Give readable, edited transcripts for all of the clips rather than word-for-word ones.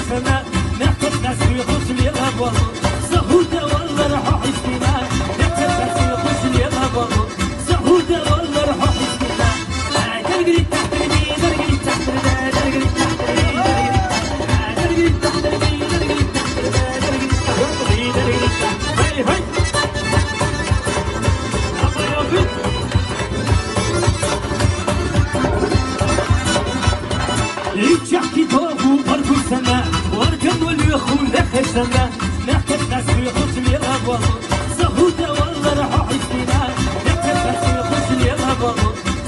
سنة نحكي ناس يخش لي الهبل سهودة والله راح أعيش فينا نحكي ناس يخش لي الهبل سهودة والله راح أعيش فينا درجلي تحت رجلي درجلي تحت رجلي درجلي تحت رجلي درجلي تحت رجلي درجلي تحت رجلي درجلي درجلي تحت هاي هاي أبا يا بنت يحكي توبو بركو سنة واركن واليخون دخل سنة نحكي الناس يخش لي الهبل سهودة والله راح أعيش فينا نحكي الناس يخش لي الهبل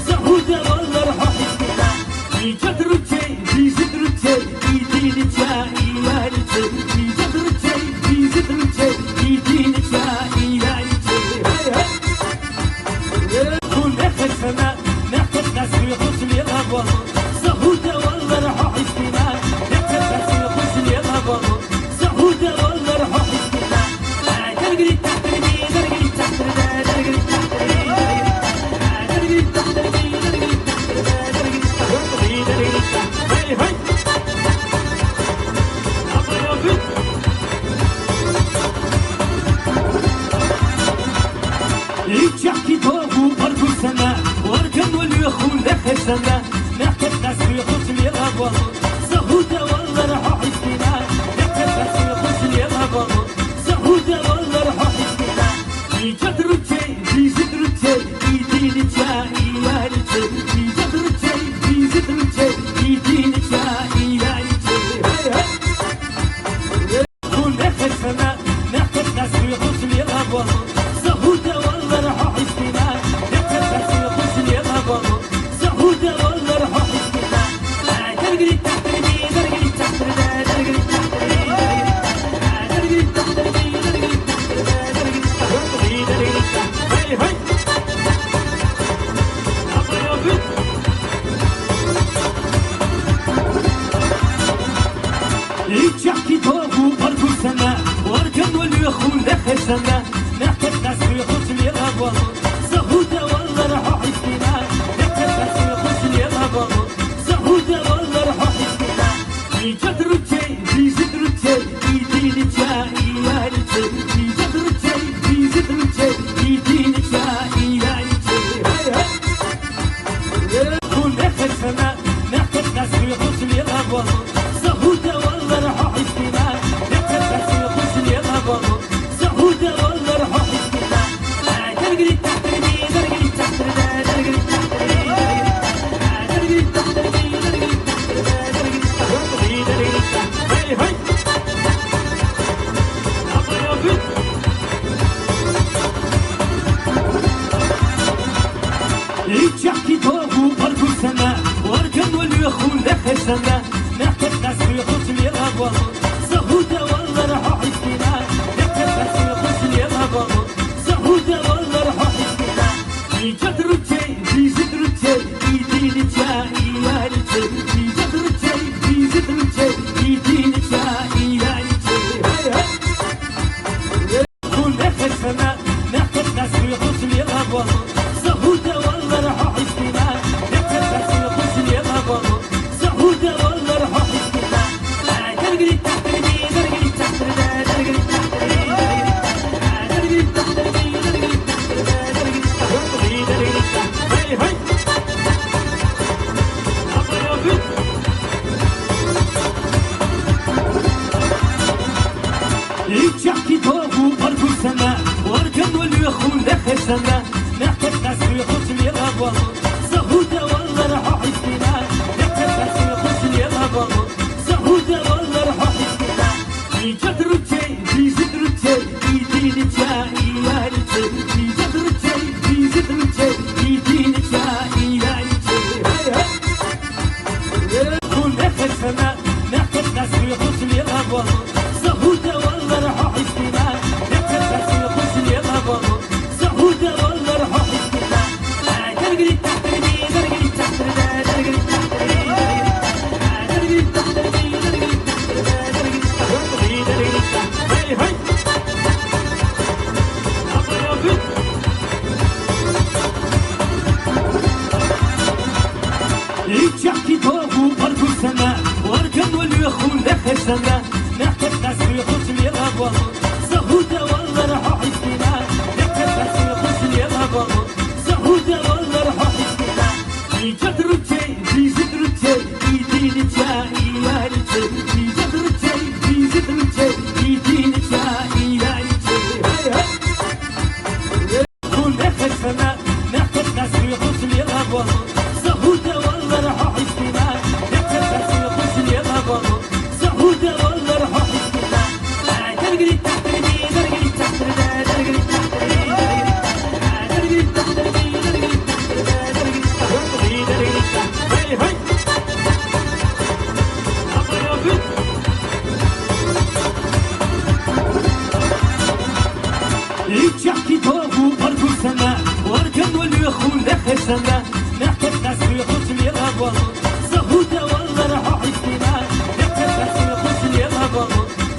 سهودة والله راح أعيش فينا في جدر الشي في جدر الشي في دين الشاي يا الشي في جدر الشي في جدر الشي في دين الشاي يا الشي هاي هاي يخون دخل سنة نحكي الناس يخش لي الهبل سهودة والله راح أعيش فينا نحكي الناس يخش لي الهبل سهودة والله راح أعيش فينا درجلي تحت رجلي درجلي تحت رجلي درجلي تحت رجلي درجلي تحت رجلي درجلي تحت رجلي درجلي درجلي تحت هاي هاي أبا يا بنت يحكي توبو بركو سنة واركن واليخون دخل سنة نحكي الناس يخش لي الهبل سهودة والله راح أعيش فينا نحكي الناس يخش لي الهبل سهودة والله راح أعيش فينا في جدر الشي في جدر الشي في دين الشاي يا الشي في جدر الشي في جدر الشي في دين الشاي يا الشي هاي هاي يكون آخر سنة نحكي الناس يخش لي الهبل سهودة والله راح أعيش فينا نحكي الناس يخش لي الهبل سهودة والله راح أعيش فينا درجلي تحت رجلي درجلي تحت رجلي درجلي تحت رجلي درجلي تحت رجلي درجلي تحت رجلي درجلي درجلي تحت هاي هاي أبا يا بنت يحكي توبو بركو سنة واركن واليخون دخل سنة نحكي الناس يخش لي الهبل سهودة والله راح أعيش فينا نحكي الناس يخش لي الهبل سهودة والله راح أعيش فينا في جدر الشي في جدر الشي في دين الشاي يا الشي في جدر الشي في جدر الشي في دين الشاي يا الشي هاي هاي يكون آخر سنة نحكي الناس يخش لي الهبل سهودة والله راح أعيش فينا نحكي الناس يخش لي الهبل سهودة والله راح أعيش فينا درجلي تحت رجلي درجلي تحت رجلي درجلي تحت رجلي درجلي تحت رجلي درجلي تحت رجلي درجلي درجلي تحت هاي هاي أبا يا بنت يحكي توبو بركو سنة واركن واليخون دخل سنة نحكي الناس يخش لي الهبل سهودة والله راح أعيش فينا نحكي الناس يخش لي الهبل سهودة والله راح أعيش فينا في جدر الشي في جدر الشي في دين الشاي يا الشي في جدر الشي في جدر الشي في دين الشاي يا الشي هاي هاي يكون آخر سنة نحكي الناس يخش لي الهبل سهودة والله راح أعيش فينا نحكي الناس يخش لي الهبل سهودة والله راح أعيش فينا درجلي تحت رجلي درجلي تحت رجلي درجلي تحت رجلي درجلي تحت رجلي درجلي تحت رجلي درجلي درجلي تحت هاي هاي أبا يا بنت يحكي توبو بركو سنة واركن واليخون دخل سنة نحكي الناس يخش لي الهبل سهودة والله راح أعيش فينا نحكي الناس يخش لي الهبل سهودة والله راح أعيش فينا في جدر الشي في جدر الشي في دين الشاي يا الشي في جدر الشي في جدر الشي في دين الشاي يا الشي هاي هاي يكون آخر سنة نحكي الناس يخش لي الهبل سهودة والله راح أعيش فينا نحكي الناس يخش لي الهبل سهودة والله راح أعيش فينا درجلي تحت رجلي درجلي تحت رجلي درجلي تحت رجلي درجلي تحت رجلي درجلي تحت رجلي درجلي درجلي تحت هاي هاي أبا يا بنت يحكي توبو بركو سنة واركن واليخون دخل سنة نحتاج تسوي خش لي غابة زهودة والله راح أحسنا نحتاج تسوي خش لي غابة زهودة والله راح أحسنا في جدر الشيء في جدر الشيء في دين الشاي يا الشيء في جدر الشيء في جدر الشيء في دين الشاي يا الشيء كل آخر سنة نحتاج تسوي خش لي غابة زهودة والله راح أحسنا نحتاج تسوي خش لي غابة زهودة والله راح أحسنا درجلي تحت رجلي درجلي تحت رجلي درجلي تحت رجلي درجلي تحت رجلي درجلي تحت رجلي درجلي تحت هاي هاي أبا يا بنت يتشحكي توهو برضو سنة واركن واليخون آخر سنة نحتاج تسوي خش لي غابة زهودة والله راح أحسنا نحتاج تسوي خش لي غابة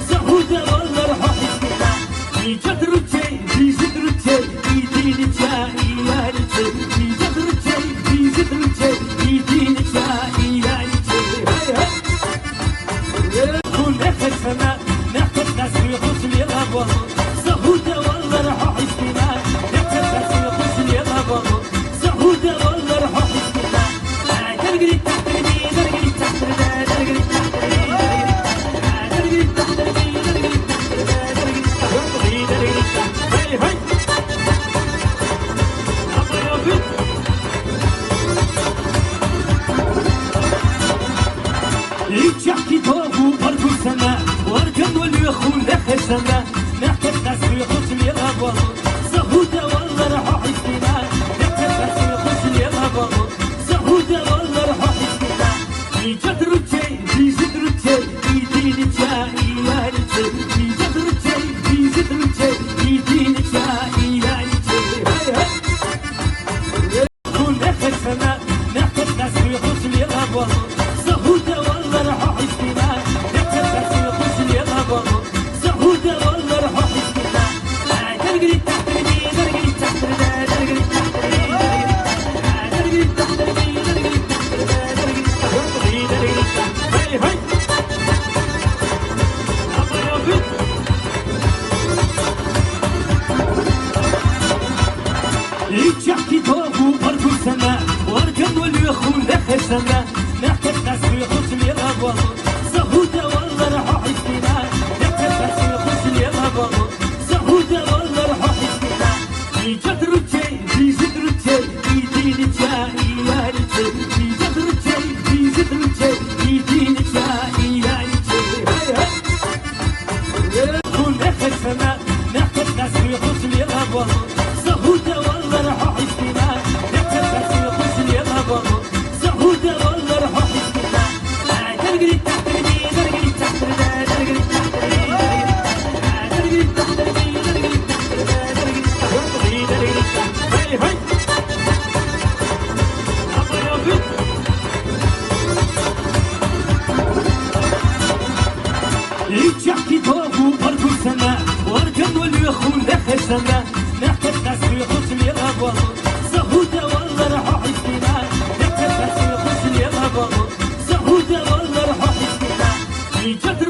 زهودة والله راح أحسنا في جدر الشيء في جدر الشيء في دين الشاي يا الشيء في جدر الشيء في جدر الشيء في دين الشاي يا الشيء كل آخر سنة نحتاج تسوي خش لي غابة زهودة والله راح أحسنا نحتاج تسوي خش لي غابة زهودة والله راح أحسنا درجلي تحت رجلي درجلي تحت رجلي درجلي تحت رجلي درجلي تحت رجلي درجلي تحت رجلي درجلي تحت هاي هاي أبا يا بنت يتشحكي توهو برضو سنة واركن واليخون آخر سنة نحتاج تسوي خش لي غابة زهودة والله راح أحسنا نحتاج تسوي خش لي غابة زهودة والله راح أحسنا في جدر الشيء في جدر الشيء في دين الشاي يا الشيء في جدر الشيء في جدر الشيء في دين الشاي يا الشيء كل آخر سنة نحتاج تسوي خش لي غابة زهودة والله راح أحسنا نحتاج تسوي خش لي غابة زهودة والله راح أحسنا درجلي تحت رجلي درجلي تحت رجلي درجلي تحت رجلي درجلي تحت رجلي درجلي تحت رجلي درجلي تحت هاي هاي أبا يا بنت يتشحكي توهو برضو سنة واركن واليخون آخر سنة نحتاج تسوي خش لي غابة زهودة والله راح أحسنا نحتاج تسوي خش لي غابة زهودة والله راح أحسنا في جدر الشيء في جدر الشيء في دين الشاي يا الشيء في جدر الشيء في جدر الشيء في دين الشاي يا الشيء كل آخر سنة نحتاج تسوي خش لي غابة زهودة والله راح أحسنا نحتاج تسوي خش لي غابة زهودة والله راح أحسنا درجلي تحت رجلي درجلي تحت رجلي درجلي تحت رجلي درجلي تحت رجلي درجلي تحت رجلي درجلي تحت هاي هاي أبا يا بنت يتشحكي توهو برضو سنة واركن واليخون آخر سنة نحتاج تسوي خش لي غابة زهودة والله راح أحسنا نحتاج تسوي خش لي غابة زهودة والله راح أحسنا في جدر